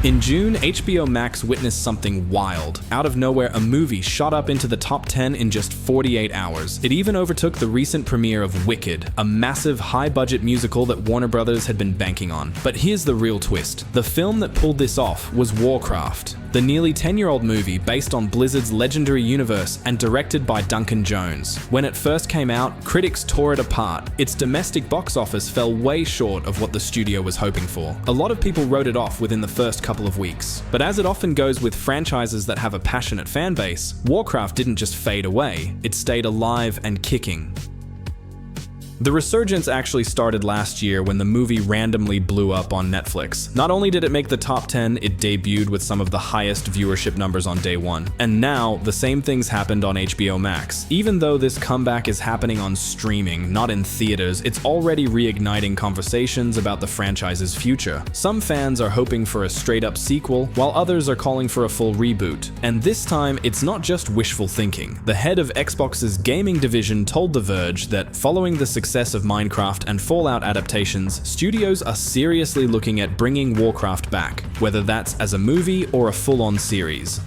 In June, HBO Max witnessed something wild. Out of nowhere, a movie shot up into the top 10 in just 48 hours. It even overtook the recent premiere of Wicked, a massive, high-budget musical that Warner Brothers had been banking on. But here's the real twist. The film that pulled this off was Warcraft, the nearly 10-year-old movie based on Blizzard's legendary universe and directed by Duncan Jones. When it first came out, critics tore it apart. Its domestic box office fell way short of what the studio was hoping for. A lot of people wrote it off within the first couple of weeks. But as it often goes with franchises that have a passionate fan base, Warcraft didn't just fade away, it stayed alive and kicking. The resurgence actually started last year when the movie randomly blew up on Netflix. Not only did it make the top 10, it debuted with some of the highest viewership numbers on day one. And now, the same things happened on HBO Max. Even though this comeback is happening on streaming, not in theaters, it's already reigniting conversations about the franchise's future. Some fans are hoping for a straight-up sequel, while others are calling for a full reboot. And this time, it's not just wishful thinking. The head of Xbox's gaming division told The Verge that following the success of Minecraft and Fallout adaptations, studios are seriously looking at bringing Warcraft back, whether that's as a movie or a full-on series.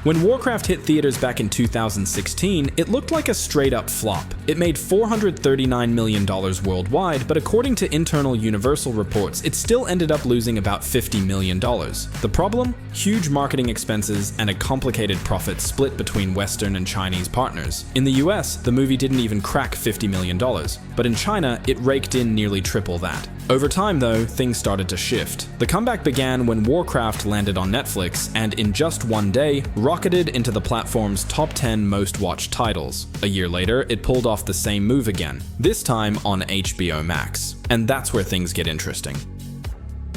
When Warcraft hit theaters back in 2016, it looked like a straight-up flop. It made $439 million worldwide, but according to internal Universal reports, it still ended up losing about $50 million. The problem? Huge marketing expenses and a complicated profit split between Western and Chinese partners. In the US, the movie didn't even crack $50 million, but in China, it raked in nearly triple that. Over time, though, things started to shift. The comeback began when Warcraft landed on Netflix, and in just one day, rocketed into the platform's top 10 most watched titles. A year later, it pulled off the same move again, this time on HBO Max. And that's where things get interesting.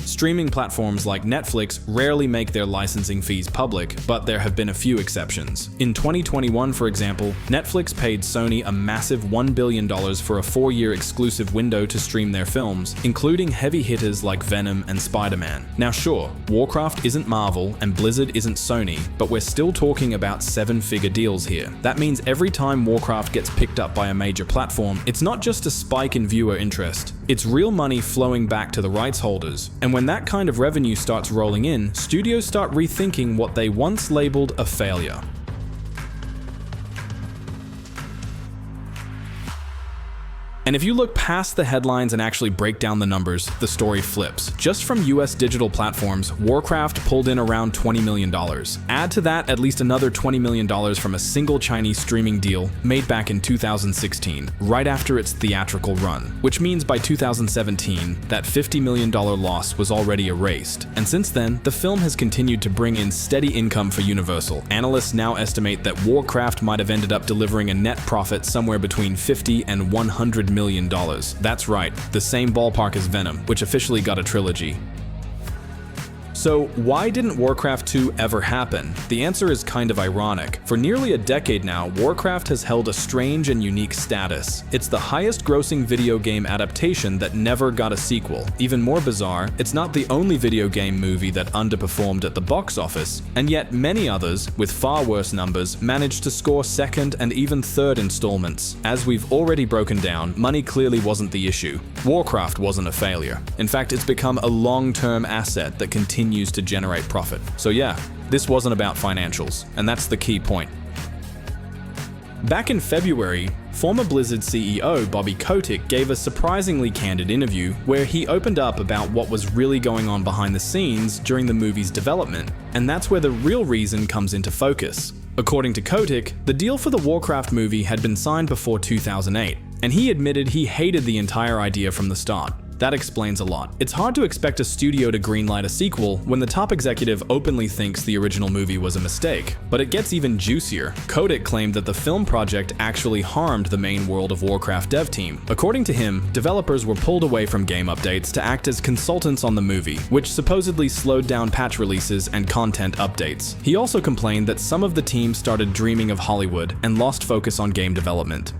Streaming platforms like Netflix rarely make their licensing fees public, but there have been a few exceptions. In 2021, for example, Netflix paid Sony a massive $1 billion for a 4-year exclusive window to stream their films, including heavy hitters like Venom and Spider-Man. Now sure, Warcraft isn't Marvel and Blizzard isn't Sony, but we're still talking about 7-figure deals here. That means every time Warcraft gets picked up by a major platform, it's not just a spike in viewer interest, it's real money flowing back to the rights holders. And when that kind of revenue starts rolling in, studios start rethinking what they once labeled a failure. And if you look past the headlines and actually break down the numbers, the story flips. Just from US digital platforms, Warcraft pulled in around $20 million. Add to that at least another $20 million from a single Chinese streaming deal made back in 2016, right after its theatrical run, which means by 2017, that $50 million loss was already erased. And since then, the film has continued to bring in steady income for Universal. Analysts now estimate that Warcraft might have ended up delivering a net profit somewhere between $50 and $100 million. That's right, the same ballpark as Venom, which officially got a trilogy. So why didn't Warcraft 2 ever happen? The answer is kind of ironic. For nearly a decade now, Warcraft has held a strange and unique status. It's the highest grossing video game adaptation that never got a sequel. Even more bizarre, it's not the only video game movie that underperformed at the box office, and yet many others, with far worse numbers, managed to score second and even third installments. As we've already broken down, money clearly wasn't the issue. Warcraft wasn't a failure. In fact, it's become a long-term asset that continues to generate profit. So yeah, this wasn't about financials, and that's the key point. Back in February, former Blizzard CEO Bobby Kotick gave a surprisingly candid interview where he opened up about what was really going on behind the scenes during the movie's development, and that's where the real reason comes into focus. According to Kotick, the deal for the Warcraft movie had been signed before 2008, and he admitted he hated the entire idea from the start. That explains a lot. It's hard to expect a studio to greenlight a sequel when the top executive openly thinks the original movie was a mistake. But it gets even juicier. Kotick claimed that the film project actually harmed the main World of Warcraft dev team. According to him, developers were pulled away from game updates to act as consultants on the movie, which supposedly slowed down patch releases and content updates. He also complained that some of the team started dreaming of Hollywood and lost focus on game development.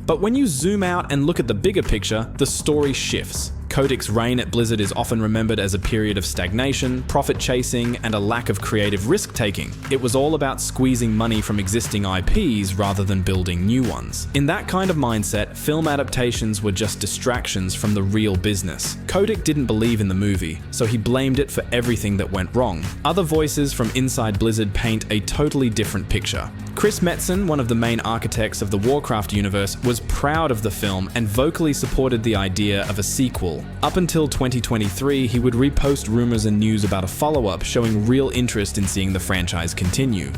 But when you zoom out and look at the bigger picture, the story shifts. Kodak's reign at Blizzard is often remembered as a period of stagnation, profit chasing, and a lack of creative risk-taking. It was all about squeezing money from existing IPs rather than building new ones. In that kind of mindset, film adaptations were just distractions from the real business. Kodak didn't believe in the movie, so he blamed it for everything that went wrong. Other voices from inside Blizzard paint a totally different picture. Chris Metzen, one of the main architects of the Warcraft universe, was proud of the film and vocally supported the idea of a sequel. Up until 2023, he would repost rumors and news about a follow-up, showing real interest in seeing the franchise continue.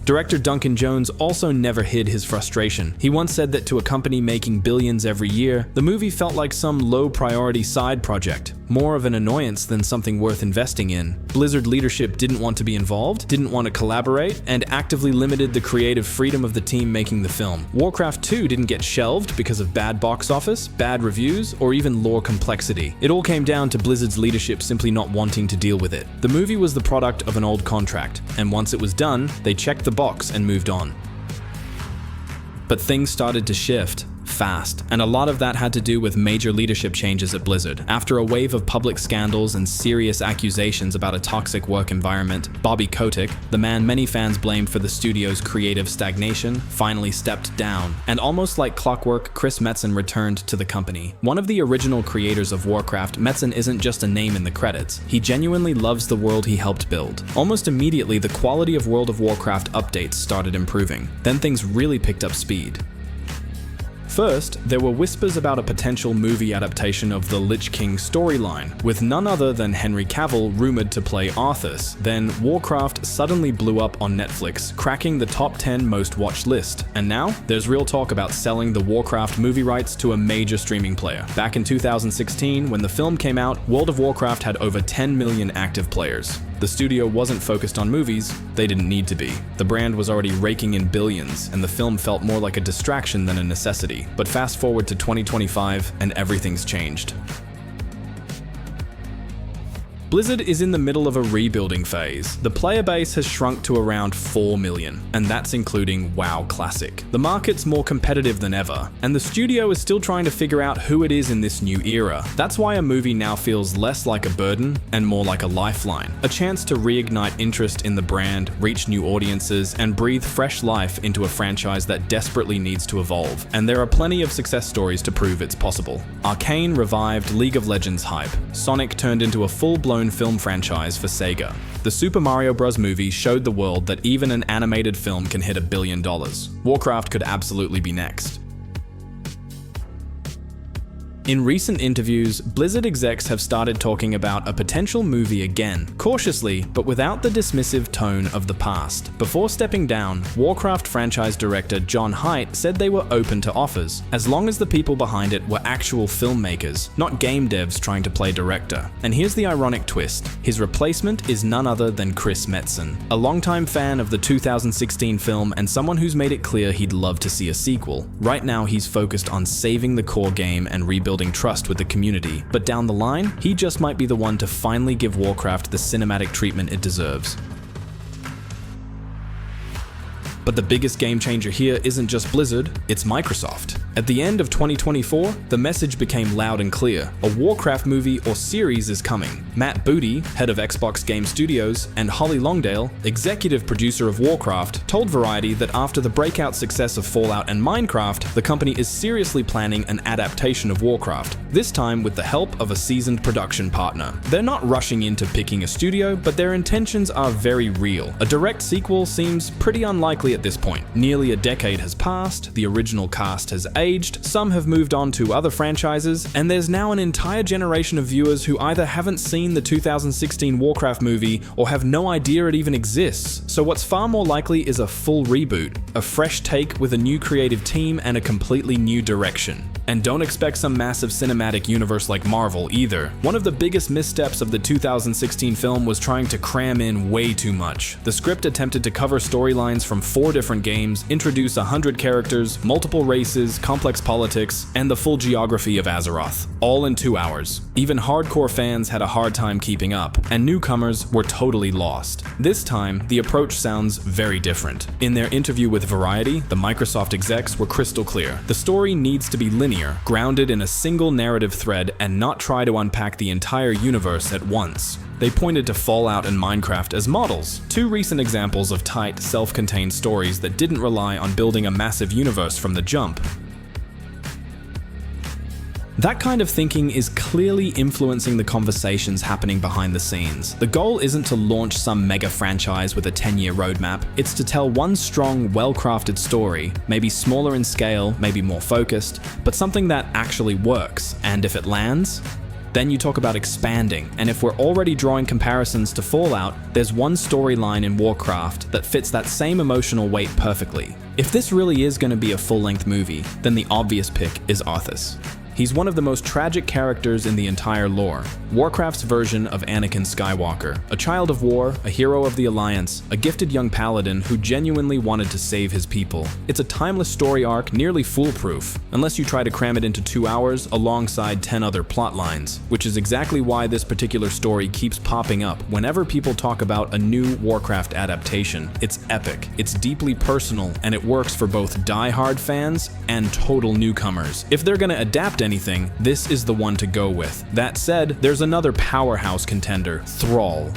Director Duncan Jones also never hid his frustration. He once said that to a company making billions every year, the movie felt like some low-priority side project, more of an annoyance than something worth investing in. Blizzard leadership didn't want to be involved, didn't want to collaborate, and actively limited the creative freedom of the team making the film. Warcraft 2 didn't get shelved because of bad box office, bad reviews, or even lore complexity. It all came down to Blizzard's leadership simply not wanting to deal with it. The movie was the product of an old contract, and once it was done, they checked the box and moved on. But things started to shift fast, and a lot of that had to do with major leadership changes at Blizzard. After a wave of public scandals and serious accusations about a toxic work environment, Bobby Kotick, the man many fans blamed for the studio's creative stagnation, finally stepped down. And almost like clockwork, Chris Metzen returned to the company. One of the original creators of Warcraft, Metzen isn't just a name in the credits. He genuinely loves the world he helped build. Almost immediately, the quality of World of Warcraft updates started improving. Then things really picked up speed. First, there were whispers about a potential movie adaptation of the Lich King storyline, with none other than Henry Cavill rumored to play Arthas. Then, Warcraft suddenly blew up on Netflix, cracking the top 10 most watched list. And now, there's real talk about selling the Warcraft movie rights to a major streaming player. Back in 2016, when the film came out, World of Warcraft had over 10 million active players. The studio wasn't focused on movies, they didn't need to be. The brand was already raking in billions, and the film felt more like a distraction than a necessity. But fast forward to 2025, and everything's changed. Blizzard is in the middle of a rebuilding phase. The player base has shrunk to around 4 million, and that's including WoW Classic. The market's more competitive than ever, and the studio is still trying to figure out who it is in this new era. That's why a movie now feels less like a burden and more like a lifeline. A chance to reignite interest in the brand, reach new audiences, and breathe fresh life into a franchise that desperately needs to evolve. And there are plenty of success stories to prove it's possible. Arcane revived League of Legends hype. Sonic turned into a full-blown film franchise for Sega. The Super Mario Bros. Movie showed the world that even an animated film can hit $1 billion. Warcraft could absolutely be next. In recent interviews, Blizzard execs have started talking about a potential movie again, cautiously, but without the dismissive tone of the past. Before stepping down, Warcraft franchise director John Haidt said they were open to offers, as long as the people behind it were actual filmmakers, not game devs trying to play director. And here's the ironic twist. His replacement is none other than Chris Metzen, a longtime fan of the 2016 film and someone who's made it clear he'd love to see a sequel. Right now, he's focused on saving the core game and rebuilding trust with the community, but down the line, he just might be the one to finally give Warcraft the cinematic treatment it deserves. But the biggest game changer here isn't just Blizzard, it's Microsoft. At the end of 2024, the message became loud and clear. A Warcraft movie or series is coming. Matt Booty, head of Xbox Game Studios, and Holly Longdale, executive producer of Warcraft, told Variety that after the breakout success of Fallout and Minecraft, the company is seriously planning an adaptation of Warcraft, this time with the help of a seasoned production partner. They're not rushing into picking a studio, but their intentions are very real. A direct sequel seems pretty unlikely at this point. Nearly a decade has passed, the original cast has aged, some have moved on to other franchises, and there's now an entire generation of viewers who either haven't seen the 2016 Warcraft movie or have no idea it even exists. So what's far more likely is a full reboot, a fresh take with a new creative team and a completely new direction. And don't expect some massive cinematic universe like Marvel either. One of the biggest missteps of the 2016 film was trying to cram in way too much. The script attempted to cover storylines from 4 different games, introduce 100 characters, multiple races, complex politics, and the full geography of Azeroth, all in 2 hours. Even hardcore fans had a hard time keeping up, and newcomers were totally lost. This time, the approach sounds very different. In their interview with Variety, the Microsoft execs were crystal clear. The story needs to be linear, linear, grounded in a single narrative thread, and not try to unpack the entire universe at once. They pointed to Fallout and Minecraft as models, two recent examples of tight, self-contained stories that didn't rely on building a massive universe from the jump. That kind of thinking is clearly influencing the conversations happening behind the scenes. The goal isn't to launch some mega franchise with a 10-year roadmap, it's to tell one strong, well-crafted story, maybe smaller in scale, maybe more focused, but something that actually works, and if it lands, then you talk about expanding. And if we're already drawing comparisons to Fallout, there's one storyline in Warcraft that fits that same emotional weight perfectly. If this really is going to be a full-length movie, then the obvious pick is Arthas. He's one of the most tragic characters in the entire lore. Warcraft's version of Anakin Skywalker, a child of war, a hero of the Alliance, a gifted young paladin who genuinely wanted to save his people. It's a timeless story arc, nearly foolproof, unless you try to cram it into 2 hours alongside 10 other plot lines, which is exactly why this particular story keeps popping up whenever people talk about a new Warcraft adaptation. It's epic, it's deeply personal, and it works for both die-hard fans and total newcomers. If they're gonna adapt anything, this is the one to go with. That said, there's another powerhouse contender, Thrall.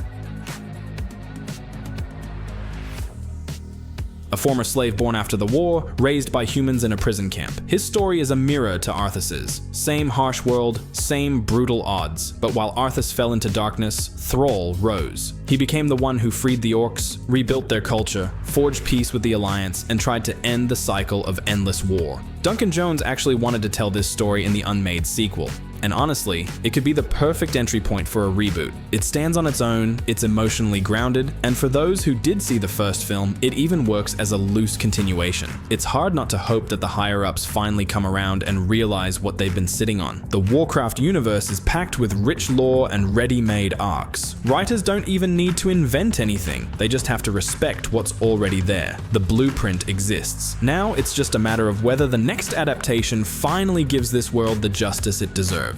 A former slave born after the war, raised by humans in a prison camp. His story is a mirror to Arthas's. Same harsh world, same brutal odds. But while Arthas fell into darkness, Thrall rose. He became the one who freed the orcs, rebuilt their culture, forged peace with the Alliance, and tried to end the cycle of endless war. Duncan Jones actually wanted to tell this story in the unmade sequel. And honestly, it could be the perfect entry point for a reboot. It stands on its own, it's emotionally grounded, and for those who did see the first film, it even works as a loose continuation. It's hard not to hope that the higher-ups finally come around and realize what they've been sitting on. The Warcraft universe is packed with rich lore and ready-made arcs. Writers don't even need to invent anything, they just have to respect what's already there. The blueprint exists. Now it's just a matter of whether the next adaptation finally gives this world the justice it deserves.